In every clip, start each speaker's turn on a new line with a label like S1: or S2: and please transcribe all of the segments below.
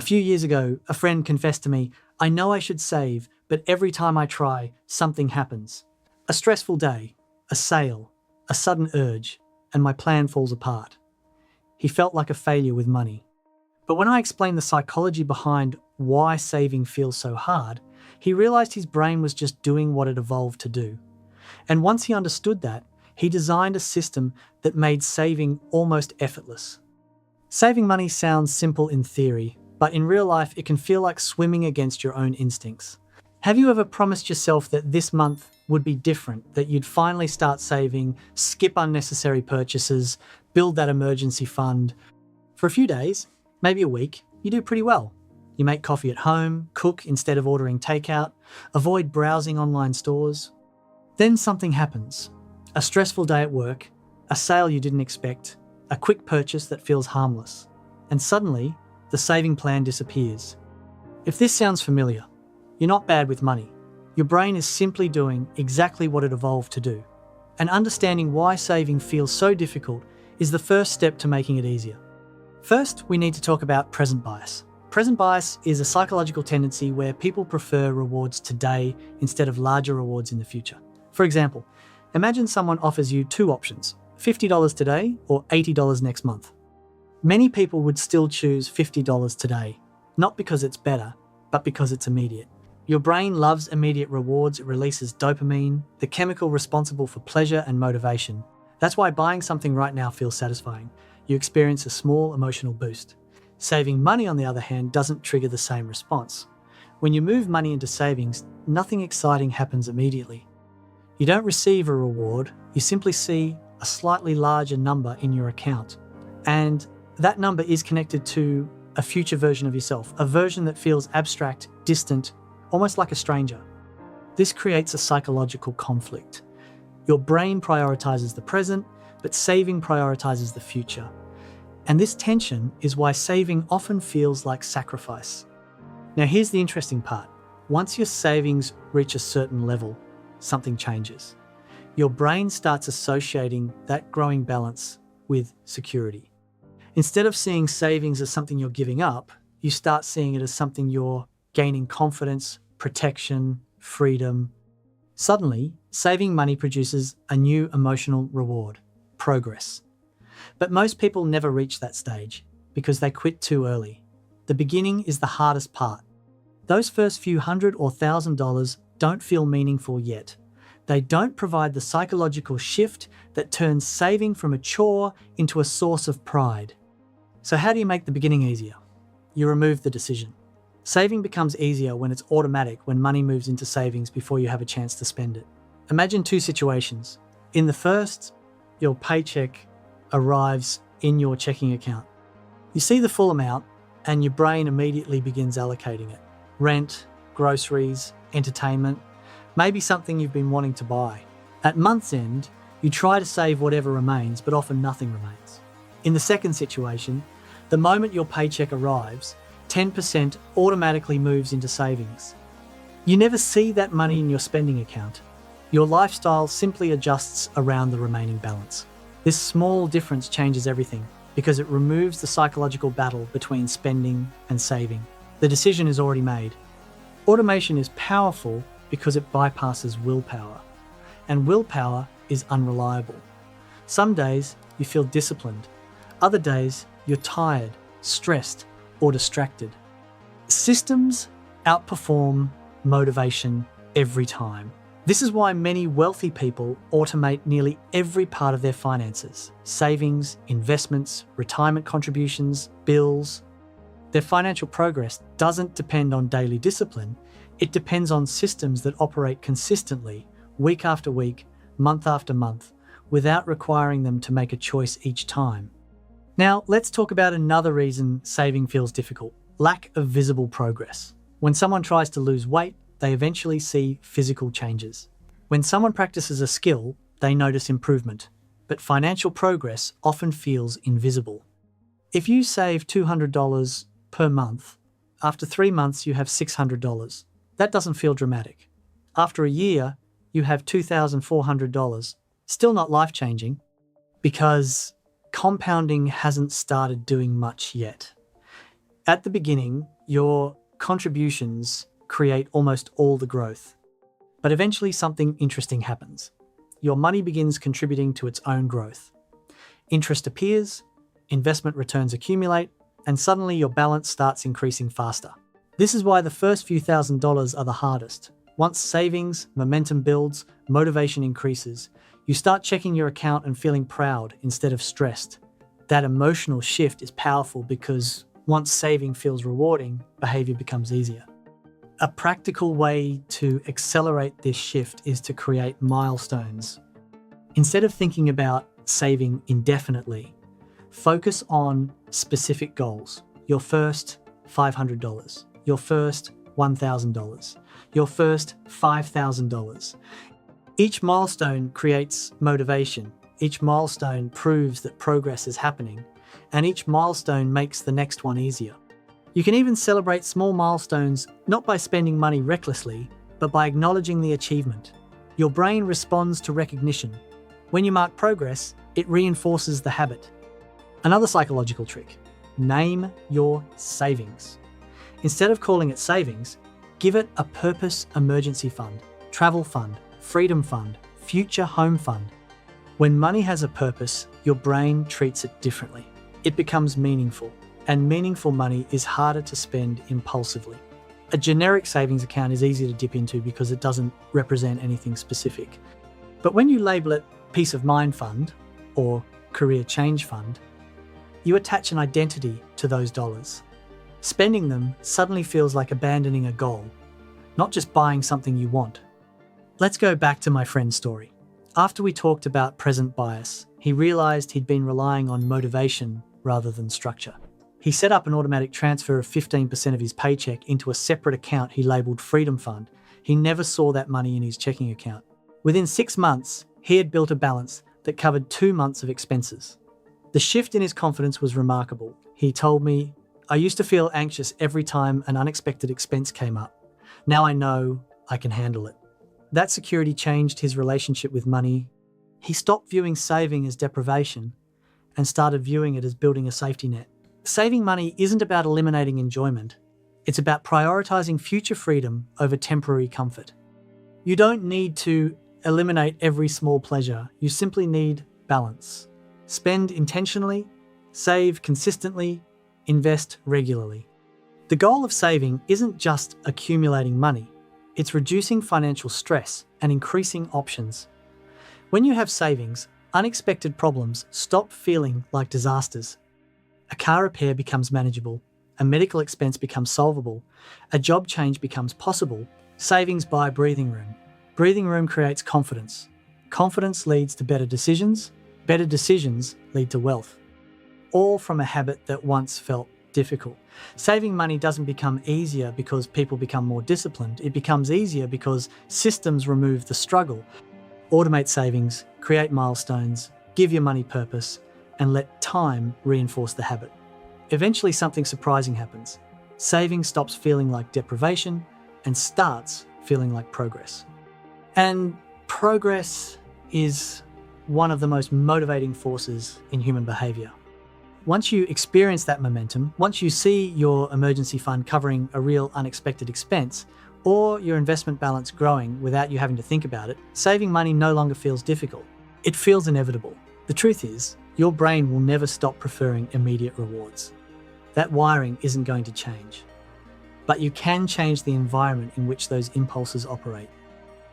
S1: few years ago, a friend confessed to me, "I know I should save, but every time I try, something happens. A stressful day, a sale, a sudden urge, and my plan falls apart." He felt like a failure with money. But when I explained the psychology behind why saving feels so hard, he realized his brain was just doing what it evolved to do. And once he understood that, he designed a system that made saving almost effortless. Saving money sounds simple in theory, but in real life it can feel like swimming against your own instincts. Have you ever promised yourself that this month would be different, that you'd finally start saving, skip unnecessary purchases, build that emergency fund? For a few days, maybe a week, you do pretty well. You make coffee at home, cook instead of ordering takeout, avoid browsing online stores. Then something happens. A stressful day at work, a sale you didn't expect, a quick purchase that feels harmless. And suddenly, the saving plan disappears. If this sounds familiar, you're not bad with money. Your brain is simply doing exactly what it evolved to do. And understanding why saving feels so difficult is the first step to making it easier. First, we need to talk about present bias. Present bias is a psychological tendency where people prefer rewards today instead of larger rewards in the future. For example, imagine someone offers you two options, $50 today or $80 next month. Many people would still choose $50 today, not because it's better, but because it's immediate. Your brain loves immediate rewards. It releases dopamine, the chemical responsible for pleasure and motivation. That's why buying something right now feels satisfying. You experience a small emotional boost. Saving money, on the other hand, doesn't trigger the same response. When you move money into savings, nothing exciting happens immediately. You don't receive a reward, you simply see a slightly larger number in your account. And that number is connected to a future version of yourself, a version that feels abstract, distant, almost like a stranger. This creates a psychological conflict. Your brain prioritizes the present, but saving prioritizes the future. And this tension is why saving often feels like sacrifice. Now here's the interesting part. Once your savings reach a certain level, something changes. Your brain starts associating that growing balance with security. Instead of seeing savings as something you're giving up, you start seeing it as something you're gaining confidence, protection, freedom. Suddenly, saving money produces a new emotional reward, progress. But most people never reach that stage because they quit too early. The beginning is the hardest part. Those first few $100 or $1,000 don't feel meaningful yet. They don't provide the psychological shift that turns saving from a chore into a source of pride. So how do you make the beginning easier? You remove the decision. Saving becomes easier when it's automatic, when money moves into savings before you have a chance to spend it. Imagine two situations. In the first, your paycheck arrives in your checking account. You see the full amount and your brain immediately begins allocating it. Rent, groceries, entertainment, maybe something you've been wanting to buy. At month's end, you try to save whatever remains, but often nothing remains. In the second situation, the moment your paycheck arrives, 10% automatically moves into savings. You never see that money in your spending account. Your lifestyle simply adjusts around the remaining balance. This small difference changes everything because it removes the psychological battle between spending and saving. The decision is already made. Automation is powerful because it bypasses willpower, and willpower is unreliable. Some days you feel disciplined, other days you're tired, stressed, or distracted. Systems outperform motivation every time. This is why many wealthy people automate nearly every part of their finances: savings, investments, retirement contributions, bills. Their financial progress doesn't depend on daily discipline. It depends on systems that operate consistently, week after week, month after month, without requiring them to make a choice each time. Now, let's talk about another reason saving feels difficult: lack of visible progress. When someone tries to lose weight, they eventually see physical changes. When someone practices a skill, they notice improvement, but financial progress often feels invisible. If you save $200 per month, after 3 months you have $600. That doesn't feel dramatic. After a year, you have $2,400. Still not life-changing, because compounding hasn't started doing much yet. At the beginning, your contributions create almost all the growth. But eventually something interesting happens. Your money begins contributing to its own growth. Interest appears, investment returns accumulate, and suddenly your balance starts increasing faster. This is why the first few $1,000s are the hardest. Once savings, momentum builds, motivation increases, you start checking your account and feeling proud instead of stressed. That emotional shift is powerful because once saving feels rewarding, behavior becomes easier. A practical way to accelerate this shift is to create milestones. Instead of thinking about saving indefinitely, focus on specific goals. Your first $500, your first $1,000, your first $5,000. Each milestone creates motivation. Each milestone proves that progress is happening, and each milestone makes the next one easier. You can even celebrate small milestones not by spending money recklessly, but by acknowledging the achievement. Your brain responds to recognition. When you mark progress, it reinforces the habit. Another psychological trick: name your savings. Instead of calling it savings, give it a purpose: emergency fund, travel fund, freedom fund, future home fund. When money has a purpose, your brain treats it differently. It becomes meaningful, and meaningful money is harder to spend impulsively. A generic savings account is easy to dip into because it doesn't represent anything specific. But when you label it Peace of Mind Fund or Career Change Fund, you attach an identity to those dollars. Spending them suddenly feels like abandoning a goal, not just buying something you want. Let's go back to my friend's story. After we talked about present bias, he realized he'd been relying on motivation rather than structure. He set up an automatic transfer of 15% of his paycheck into a separate account he labeled Freedom Fund. He never saw that money in his checking account. Within 6 months, he had built a balance that covered 2 months of expenses. The shift in his confidence was remarkable. He told me, "I used to feel anxious every time an unexpected expense came up. Now I know I can handle it." That security changed his relationship with money. He stopped viewing saving as deprivation and started viewing it as building a safety net. Saving money isn't about eliminating enjoyment. It's about prioritizing future freedom over temporary comfort. You don't need to eliminate every small pleasure. You simply need balance. Spend intentionally, save consistently, invest regularly. The goal of saving isn't just accumulating money. It's reducing financial stress and increasing options. When you have savings, unexpected problems stop feeling like disasters. A car repair becomes manageable, a medical expense becomes solvable, a job change becomes possible. Savings buy breathing room. Breathing room creates confidence. Confidence leads to better decisions lead to wealth. All from a habit that once felt difficult. Saving money doesn't become easier because people become more disciplined. It becomes easier because systems remove the struggle. Automate savings, create milestones, give your money purpose, and let time reinforce the habit. Eventually something surprising happens. Saving stops feeling like deprivation and starts feeling like progress. And progress is one of the most motivating forces in human behavior. Once you experience that momentum, once you see your emergency fund covering a real unexpected expense, or your investment balance growing without you having to think about it, saving money no longer feels difficult. It feels inevitable. The truth is, your brain will never stop preferring immediate rewards. That wiring isn't going to change. But you can change the environment in which those impulses operate.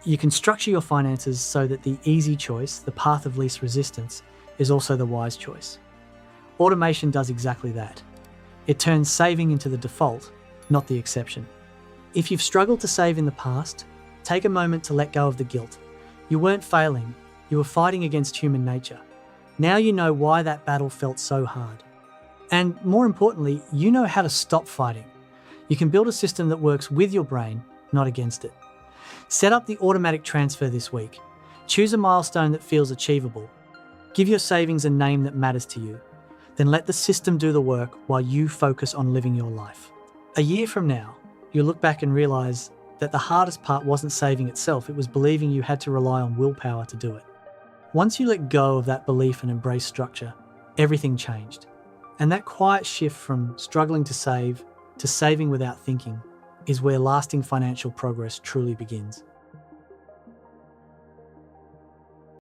S1: You can structure your finances so that the easy choice, the path of least resistance, is also the wise choice. Automation does exactly that. It turns saving into the default, not the exception. If you've struggled to save in the past, take a moment to let go of the guilt. You weren't failing, you were fighting against human nature. Now you know why that battle felt so hard. And more importantly, you know how to stop fighting. You can build a system that works with your brain, not against it. Set up the automatic transfer this week. Choose a milestone that feels achievable. Give your savings a name that matters to you. Then let the system do the work while you focus on living your life. A year from now, you'll look back and realize that the hardest part wasn't saving itself, it was believing you had to rely on willpower to do it. Once you let go of that belief and embrace structure, everything changed. And that quiet shift from struggling to save to saving without thinking is where lasting financial progress truly begins.